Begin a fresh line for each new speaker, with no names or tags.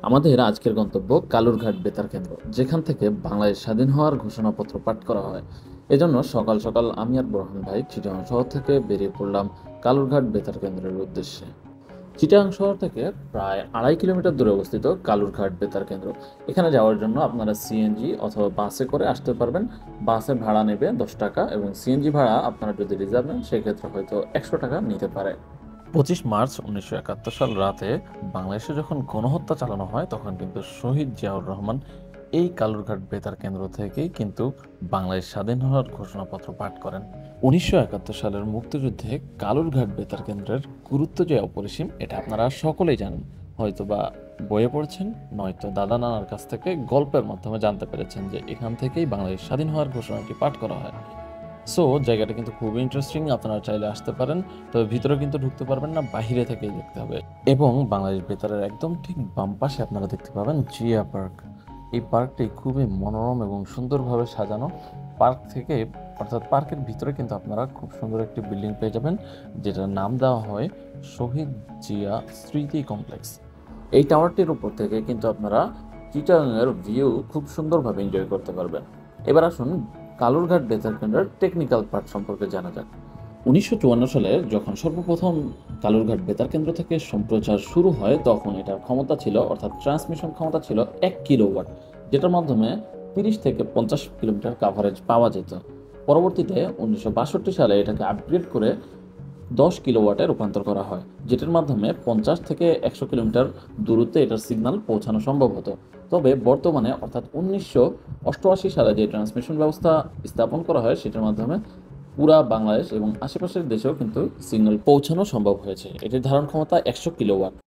আমাদের আজকের গন্তব্য কালুরঘাট বেতার কেন্দ্র, যেখান থেকে বাংলাদেশ স্বাধীন হওয়ার ঘোষণাপত্র পাঠ করা হয়। এজন্য সকাল সকাল আমি আর বোরহান ভাই চিটাগাং শহর থেকে বেরিয়ে পড়লাম কালুরঘাট বেতার কেন্দ্রের উদ্দেশ্যে। চিটাগাং শহর থেকে প্রায় 2.5 কিলোমিটার দূরে অবস্থিত কালুরঘাট বেতার কেন্দ্র। এখানে যাওয়ার জন্য আপনারা সিএনজি অথবা বাসে করে আসতে পারবেন। বাসের ভাড়া নেবে 10 টাকা এবং সিএনজি ভাড়া আপনারা যদি রিজার্ভ নেন সেক্ষেত্রে হয়তো 100 টাকা নিতে পারে। 25 মার্চ 1971 সাল রাতে বাংলাদেশে যখন গণহত্যা চালানো হয় তখন কিন্তু শহীদ জিয়াউর রহমান এই কালুরঘাট বেতার কেন্দ্র থেকেই কিন্তু বাংলাদেশ স্বাধীন হওয়ার ঘোষণাপত্র পাঠ করেন। 1971 সালের মুক্তিযুদ্ধে কালুরঘাট বেতার কেন্দ্রের গুরুত্ব যে অপরিসীম এটা আপনারা সকলেই জানেন। হয়তোবা বইয়ে পড়েছেন, নয়তো দাদা নানার কাছ থেকে গল্পের মাধ্যমে জানতে পেরেছেন যে এখান থেকেই বাংলাদেশ স্বাধীন হওয়ার ঘোষণাটি পাঠ করা হয়। সো জায়গাটা কিন্তু খুবই ইন্টারেস্টিং, আপনারা চাইলে আসতে পারেন। তবে ভিতরে কিন্তু ঢুকতে পারবেন না, বাইরে থেকেই দেখতে হবে। এবং বাংলাদেশ বেতারের একদম ঠিক বাম পাশে আপনারা দেখতে পাবেন জিয়া পার্ক। এই পার্কটি খুবই মনোরম এবং সুন্দরভাবে সাজানো। পার্ক থেকে অর্থাৎ পার্কের ভিতরে কিন্তু আপনারা খুব সুন্দর একটি বিল্ডিং পেয়ে যাবেন, যেটার নাম দেওয়া হয় শহীদ জিয়া স্মৃতি কমপ্লেক্স। এই টাওয়ারটির উপর থেকে কিন্তু আপনারা চিটাগাংয়ের ভিউ খুব সুন্দরভাবে এনজয় করতে পারবেন। এবার আসুন কালুরঘাট বেতার কেন্দ্রের টেকনিক্যাল পার্ট সম্পর্কে জানা যাক। 1954 সালে যখন সর্বপ্রথম কালুরঘাট বেতার কেন্দ্র থেকে সম্প্রচার শুরু হয় তখন এটার ক্ষমতা ছিল, অর্থাৎ ট্রান্সমিশন ক্ষমতা ছিল 1 কিলোওয়াট, যেটার মাধ্যমে 30 থেকে 50 কিলোমিটার কাভারেজ পাওয়া যেত। পরবর্তীতে 1962 সালে এটাকে আপগ্রেড করে 10 কিলোওয়াটে রূপান্তর করা হয়, যেটার মাধ্যমে 50 থেকে 100 কিলোমিটার দূরত্বে এটার সিগন্যাল পৌঁছানো সম্ভব হতো। তবে বর্তমানে অর্থাৎ 1988 সালে যে ট্রান্সমিশন ব্যবস্থা স্থাপন করা হয় সেটার মাধ্যমে পুরা বাংলাদেশ এবং আশেপাশের দেশেও কিন্তু সিগন্যাল পৌঁছানো সম্ভব হয়েছে। এটির ধারণ ক্ষমতা 100 কিলোওয়াট।